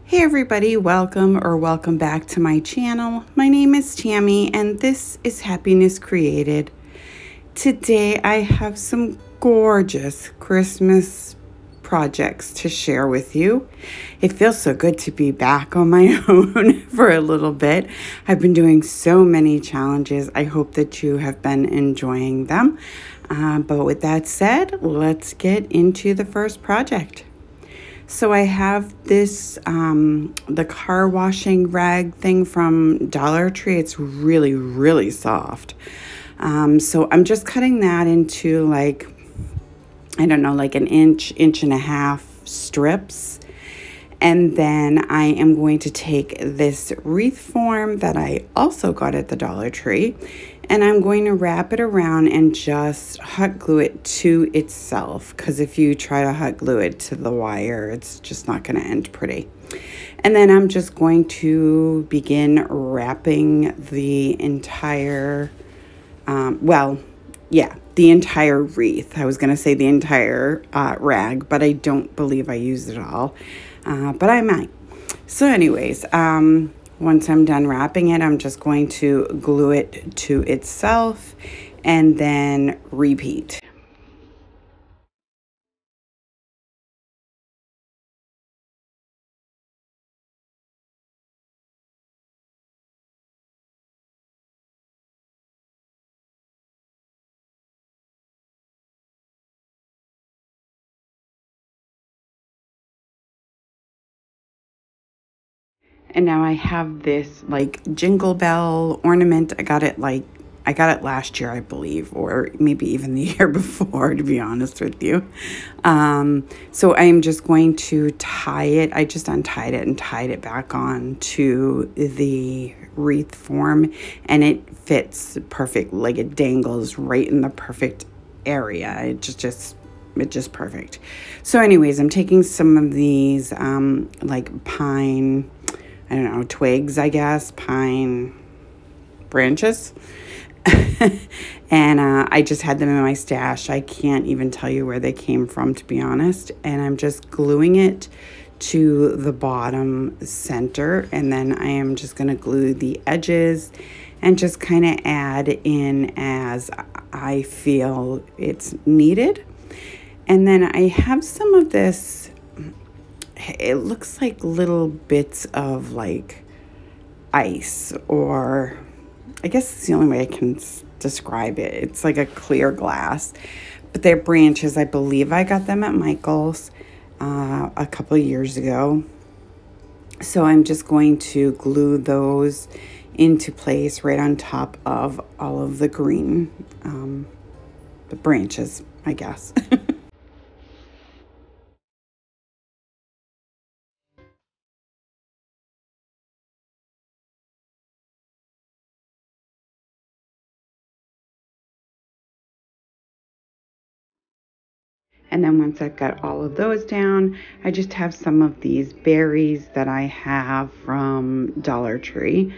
Hey everybody, welcome back to my channel. My name is Tammy and this is Happiness Created. Today I have some gorgeous Christmas projects to share with you. It feels so good to be back on my own for a little bit. I've been doing so many challenges. I hope that you have been enjoying them. But with that said, let's get into the first project. So I have this, the car washing rag thing from Dollar Tree. It's really, really soft. So I'm just cutting that into like, I don't know, like an inch and a half strips. And then I am going to take this wreath form that I also got at the Dollar Tree, and I'm going to wrap it around and just hot glue it to itself, because if you try to hot glue it to the wire, it's just not going to end pretty. And then I'm just going to begin wrapping the entire, the entire wreath. I was going to say the entire rag, but I don't believe I used it all. But I might. So anyways, once I'm done wrapping it, I'm just going to glue it to itself and then repeat. And now I have this like Jingle Bell ornament. I got it last year, I believe, or maybe even the year before, to be honest with you. So I'm just going to tie it. I just untied it and tied it back on to the wreath form, and it fits perfect. Like it dangles right in the perfect area. It's just perfect. So anyways, I'm taking some of these like pine, I don't know, twigs, I guess, pine branches. And I just had them in my stash. I can't even tell you where they came from, to be honest. And I'm just gluing it to the bottom center. And then I am just going to glue the edges and just kind of add in as I feel it's needed. And then I have some of this, it looks like little bits of like ice, or I guess it's the only way I can describe it. It's like a clear glass, but they're branches. I believe I got them at Michael's a couple of years ago. So I'm just going to glue those into place right on top of all of the green, the branches, I guess. And then once I've got all of those down, I just have some of these berries that I have from Dollar Tree.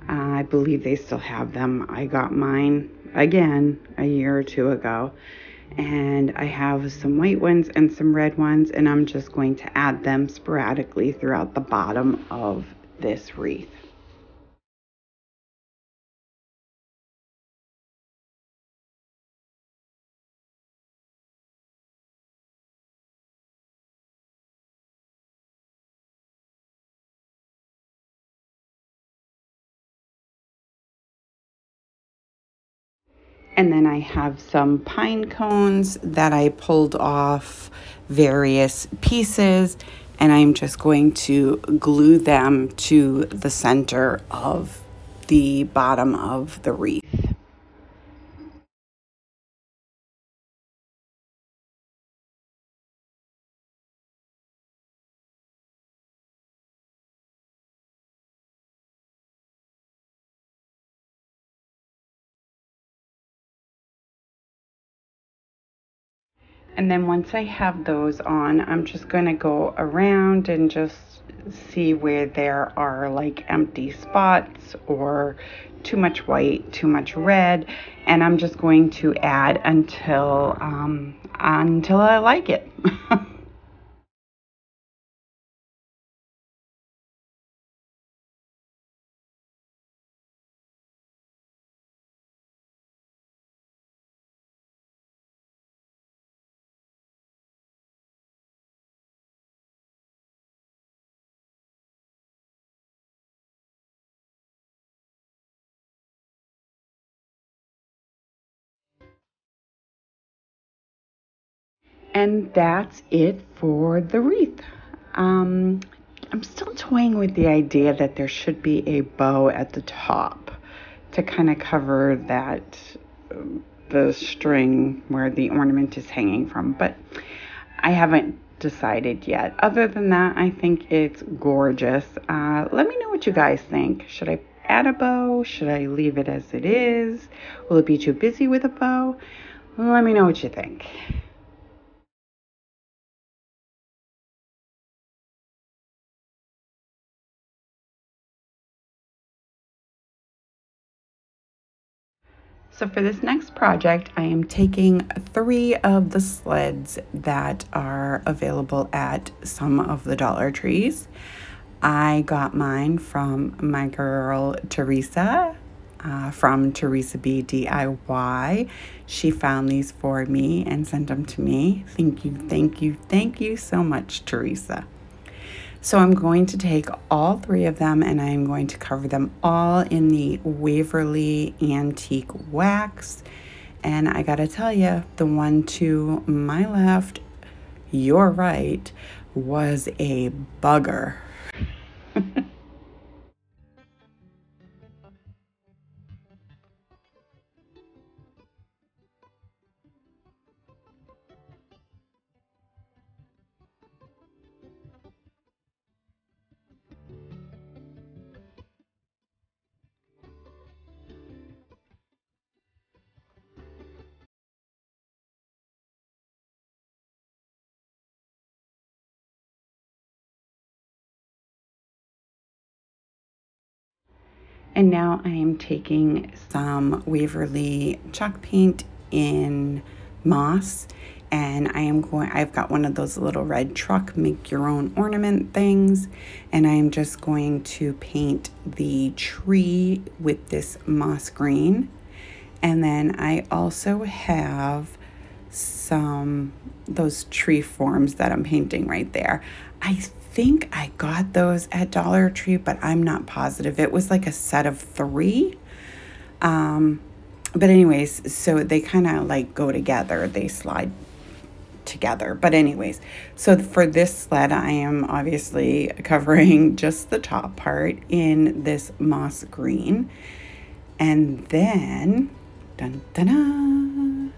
I believe they still have them. I got mine again a year or two ago. And I have some white ones and some red ones, and I'm just going to add them sporadically throughout the bottom of this wreath. And then I have some pine cones that I pulled off various pieces, and I'm just going to glue them to the center of the bottom of the wreath. And then once I have those on, I'm just going to go around and just see where there are like empty spots or too much white, too much red, and I'm just going to add until I like it. And that's it for the wreath. I'm still toying with the idea that there should be a bow at the top to kind of cover that, the string where the ornament is hanging from, but I haven't decided yet. Other than that, I think it's gorgeous. Let me know what you guys think. Should I add a bow? Should I leave it as it is? Will it be too busy with a bow? Let me know what you think. So for this next project, I am taking 3 of the sleds that are available at some of the Dollar Trees. I got mine from my girl Theresa, from Theresa B DIY. She found these for me and sent them to me. Thank you, thank you, thank you so much, Theresa. So I'm going to take all 3 of them and I'm going to cover them all in the Waverly Antique Wax. And I gotta tell you, the one to my left, your right, was a bugger. And now I am taking some Waverly chalk paint in moss, and I've got one of those little red truck make your own ornament things, and I'm just going to paint the tree with this moss green. And then I also have those tree forms that I'm painting right there. I think I got those at Dollar Tree, but I'm not positive. It was like a set of 3. But anyways, so they kind of like go together. They slide together. But anyways, so for this sled, I am obviously covering just the top part in this moss green. And then, dun, dun, dun,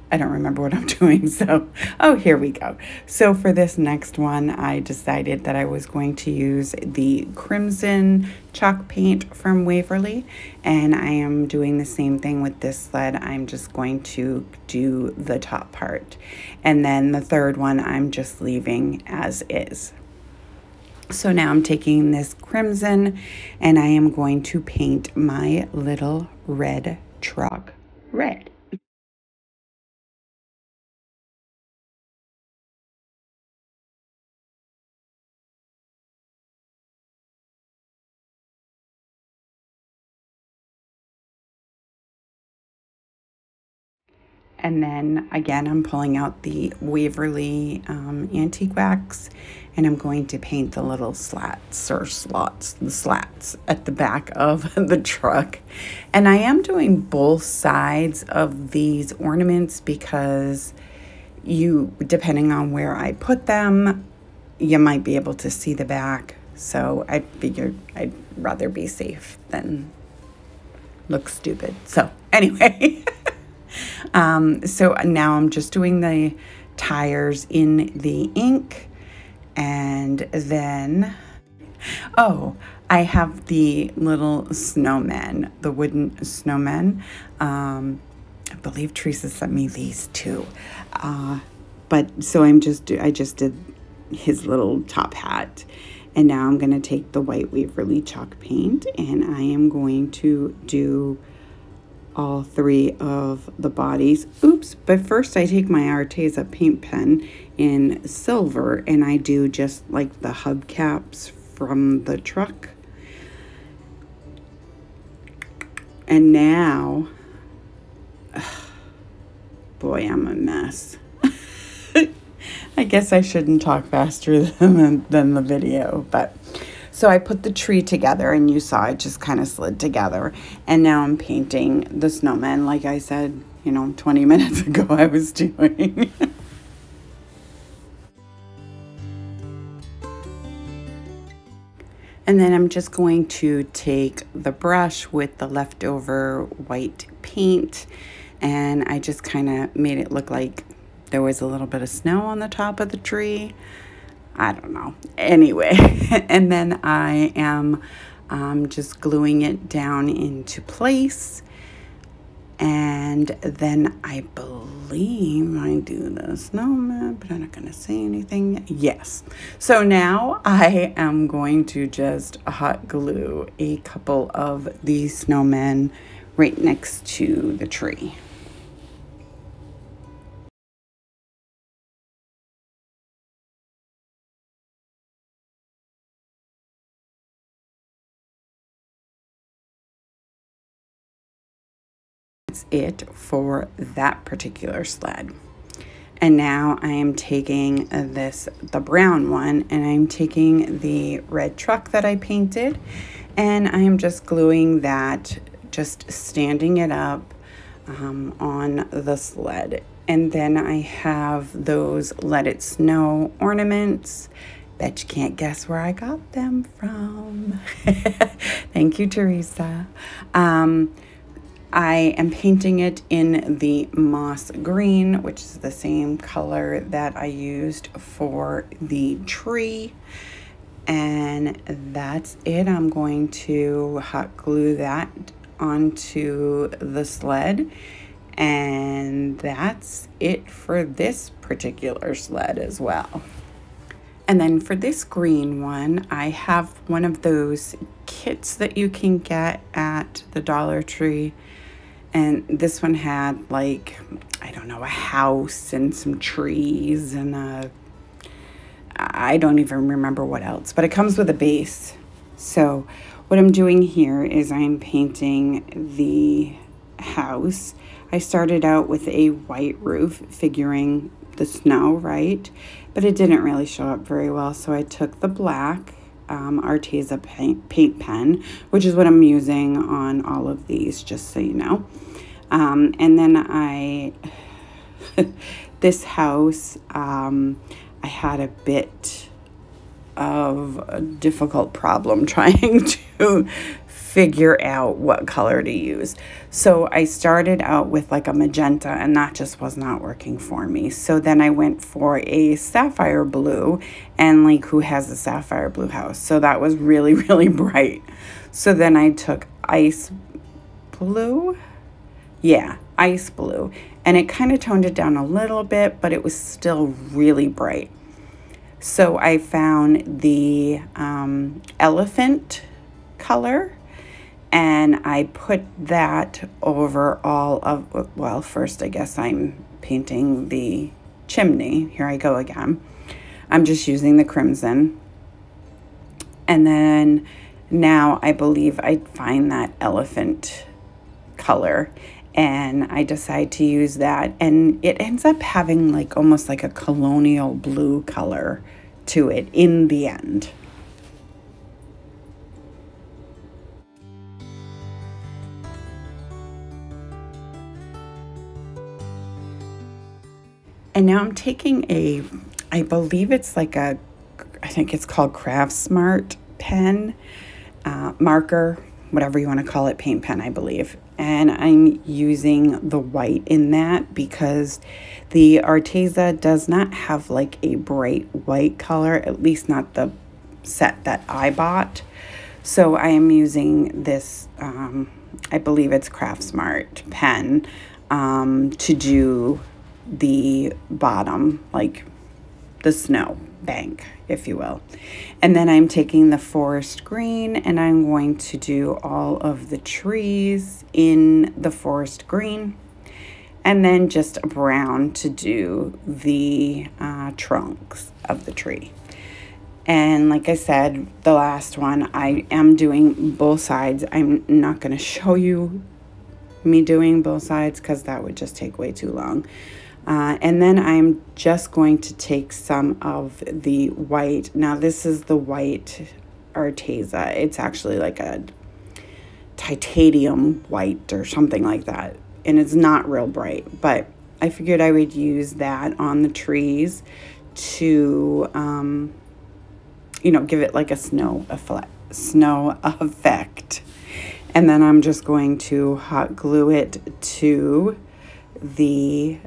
I don't remember what I'm doing, so, oh, here we go. So for this next one, I decided that I was going to use the crimson chalk paint from Waverly, and I am doing the same thing with this sled. I'm just going to do the top part, and then the third one I'm just leaving as is. So now I'm taking this crimson, and I am going to paint my little red truck red. And then again, I'm pulling out the Waverly Antique Wax, and I'm going to paint the little slats or slots, the slats at the back of the truck. And I am doing both sides of these ornaments because depending on where I put them, you might be able to see the back. So I figured I'd rather be safe than look stupid. So anyway. So now I'm just doing the tires in the ink, and then, oh, I have the little snowman, the wooden snowman. I believe Theresa sent me these too. But so I just did his little top hat. And now I'm going to take the white Waverly chalk paint, and I am going to do all 3 of the bodies. Oops, but first I take my Arteza paint pen in silver and I do just like the hubcaps from the truck. And now, boy, I'm a mess. I guess I shouldn't talk faster than the video, but so I put the tree together, and you saw it just kind of slid together. And now I'm painting the snowman, like I said, 20 minutes ago I was doing. And then I'm just going to take the brush with the leftover white paint, and I just kind of made it look like there was a little bit of snow on the top of the tree. I don't know. Anyway, and then I am just gluing it down into place. And then I believe I do the snowman, but I'm not going to say anything. Yes. So now I am going to just hot glue a couple of these snowmen right next to the tree. It for that particular sled. And now I am taking the brown one, and I'm taking the red truck that I painted, and I am just gluing that, just standing it up on the sled. And then I have those Let It Snow ornaments. Bet you can't guess where I got them from. Thank you, Theresa. I am painting it in the moss green, which is the same color that I used for the tree. And that's it. I'm going to hot glue that onto the sled. And that's it for this particular sled as well. And then for this green one, I have one of those kits that you can get at the Dollar Tree. And this one had, like, I don't know, a house and some trees and I don't even remember what else, but it comes with a base. So what I'm doing here is I'm painting the house. I started out with a white roof, figuring the snow, right? But it didn't really show up very well, so I took the black Arteza paint pen, which is what I'm using on all of these, just so you know. And then this house, I had a bit of a difficult problem trying to figure out what color to use. So I started out with like a magenta, and that just was not working for me. So then I went for a sapphire blue, and like, who has a sapphire blue house? So that was really, really bright. So then I took ice blue. Yeah, ice blue. And it kind of toned it down a little bit, but it was still really bright. So I found the elephant color, and I put that over all of, well, first I guess I'm painting the chimney. Here I go again. I'm just using the crimson. And then now I believe I find that elephant color, and I decide to use that, and it ends up having like almost like a colonial blue color to it in the end. And now I'm taking I believe it's like I think it's called Craft Smart pen, marker, whatever you want to call it, paint pen, I believe. And I'm using the white in that because the Arteza does not have like a bright white color, at least not the set that I bought. So I am using this, I believe it's Craft Smart pen, to do the bottom, like the snow bank, if you will. And then I'm taking the forest green, and I'm going to do all of the trees in the forest green, and then just a brown to do the trunks of the tree. And like I said, the last one, I am doing both sides. I'm not going to show you me doing both sides because that would just take way too long. And then I'm just going to take some of the white. Now this is the white Arteza. It's actually like a titanium white or something like that. And it's not real bright, but I figured I would use that on the trees to give it like a snow effect. And then I'm just going to hot glue it to the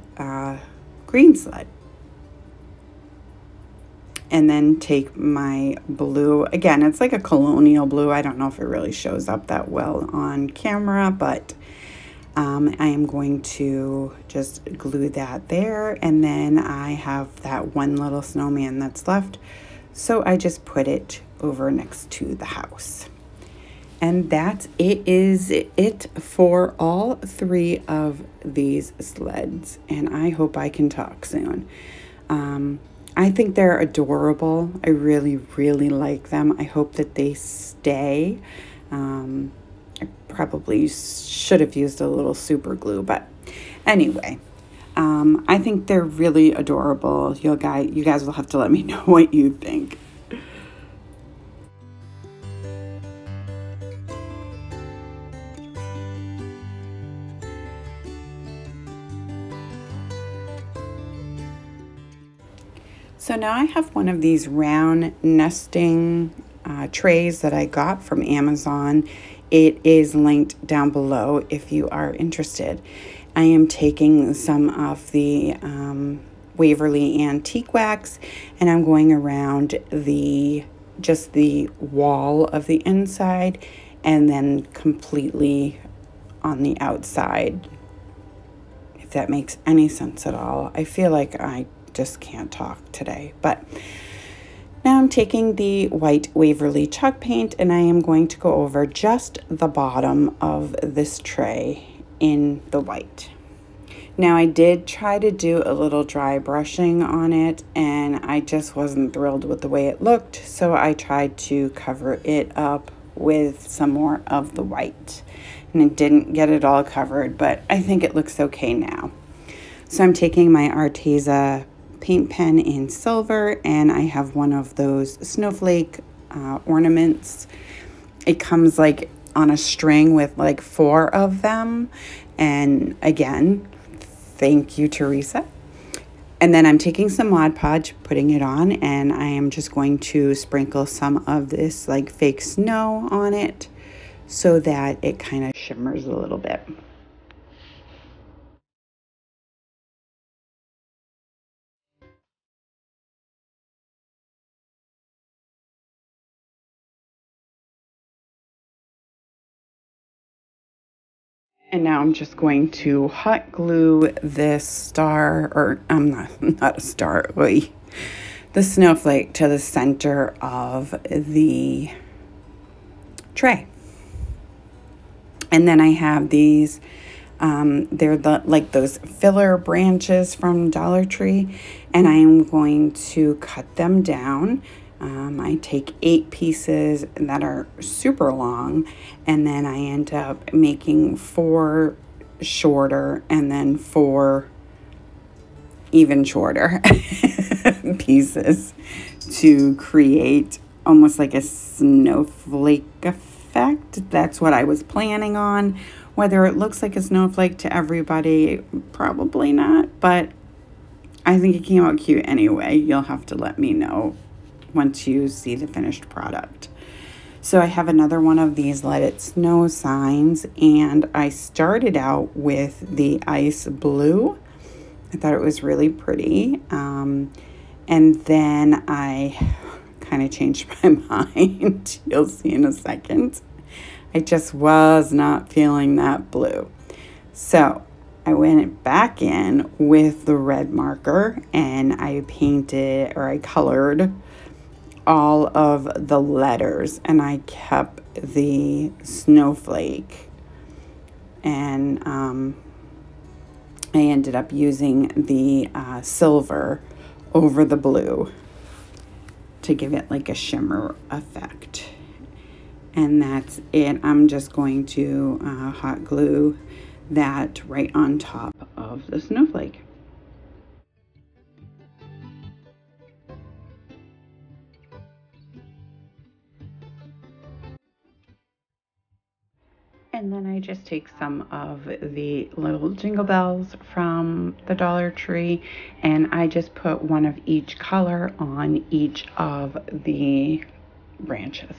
green sled. And then take my blue, again, it's like a colonial blue. I don't know if it really shows up that well on camera, but I am going to just glue that there. And then I have that one little snowman that's left. So I just put it over next to the house. And that is it for all 3 of these sleds. And I hope I can talk soon. I think they're adorable. I really, really like them. I hope that they stay. I probably should have used a little super glue, but anyway, I think they're really adorable. You guys will have to let me know what you think. So now I have one of these round nesting trays that I got from Amazon. It is linked down below if you are interested. I am taking some of the Waverly Antique Wax, and I'm going around just the wall of the inside and then completely on the outside, if that makes any sense at all. I feel like I just can't talk today, but now I'm taking the white Waverly chalk paint and I am going to go over just the bottom of this tray in the white. Now I did try to do a little dry brushing on it and I just wasn't thrilled with the way it looked, so I tried to cover it up with some more of the white, and it didn't get it all covered, but I think it looks okay now. So I'm taking my Arteza paint pen in silver, and I have one of those Snowflake Ornaments. It comes like on a string with like 4 of them, and again, thank you, Theresa. And then I'm taking some Mod Podge, putting it on, and I am just going to sprinkle some of this like fake snow on it so that it kind of shimmers a little bit. And now I'm just going to hot glue this star, or I'm not a star, the snowflake to the center of the tray. And then I have these, they're like those filler branches from Dollar Tree, and I am going to cut them down. I take 8 pieces that are super long, and then I end up making 4 shorter and then 4 even shorter pieces to create almost like a snowflake effect. That's what I was planning on. Whether it looks like a snowflake to everybody, probably not, but I think it came out cute anyway. You'll have to let me know once you see the finished product. So I have another one of these Let It Snow signs, and I started out with the ice blue. I thought it was really pretty, and then I kind of changed my mind. You'll see in a second. I just was not feeling that blue, so I went back in with the red marker and I painted, or I colored all of the letters, and I kept the snowflake, and I ended up using the silver over the blue to give it like a shimmer effect. And that's it. I'm just going to hot glue that right on top of the snowflake. And then I just take some of the little jingle bells from the Dollar Tree and I just put one of each color on each of the branches.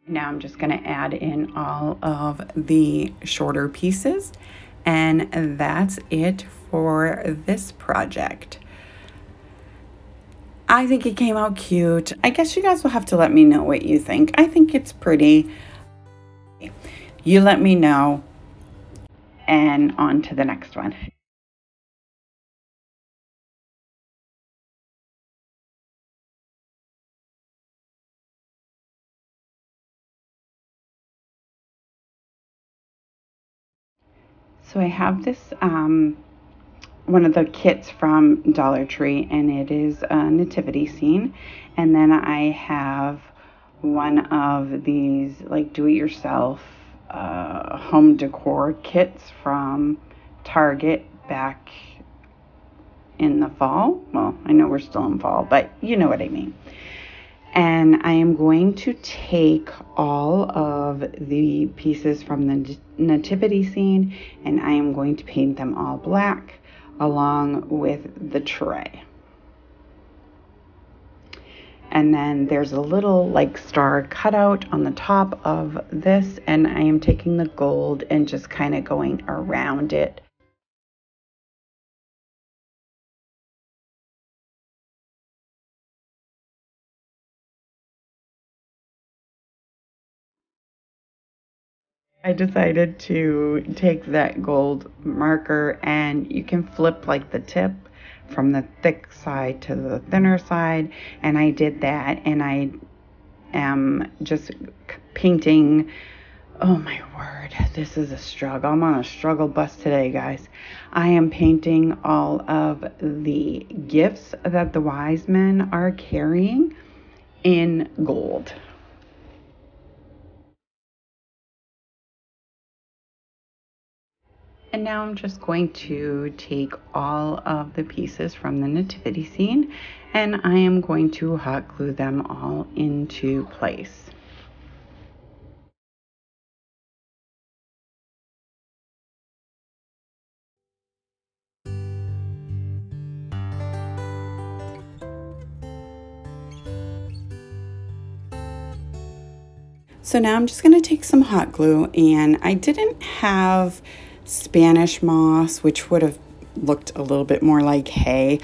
Now I'm just going to add in all of the shorter pieces, and that's it for this project. I think it came out cute. I guess you guys will have to let me know what you think. I think it's pretty. You let me know, and on to the next one. So I have this one of the kits from Dollar Tree, and it is a nativity scene. And then I have one of these like do-it-yourself home decor kits from Target back in the fall. Well, I know we're still in fall, but you know what I mean. And I am going to take all of the pieces from the nativity scene and I am going to paint them all black along with the tray. And then there's a little like star cutout on the top of this, and I am taking the gold and just kind of going around it. I decided to take that gold marker, and you can flip like the tip from the thick side to the thinner side, and I did that, and I am just painting. Oh my word, this is a struggle. I'm on a struggle bus today, guys. I am painting all of the gifts that the wise men are carrying in gold. And now I'm just going to take all of the pieces from the nativity scene and I am going to hot glue them all into place. So now I'm just going to take some hot glue, and I didn't have Spanish moss, which would have looked a little bit more like hay,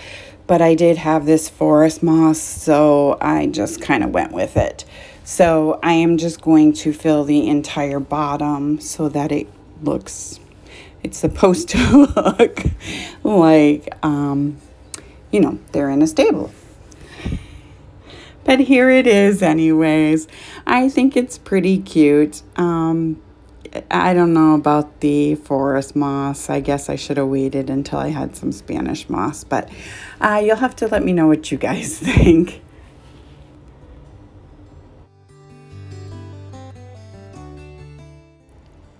but I did have this forest moss, so I just kind of went with it. So I am just going to fill the entire bottom so that it looks, it's supposed to look like, you know, they're in a stable. But here it is anyways. I think it's pretty cute. I don't know about the forest moss. I guess I should have waited until I had some Spanish moss. But you'll have to let me know what you guys think.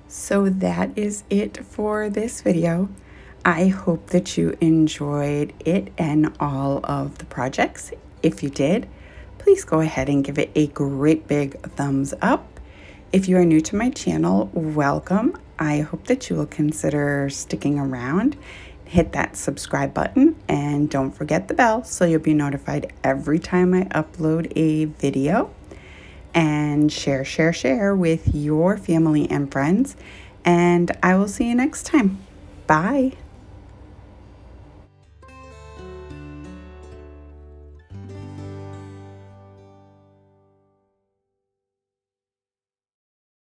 So that is it for this video. I hope that you enjoyed it and all of the projects. If you did, please go ahead and give it a great big thumbs up. If you are new to my channel, welcome. I hope that you will consider sticking around. Hit that subscribe button and don't forget the bell so you'll be notified every time I upload a video. And share with your family and friends. And I will see you next time. Bye.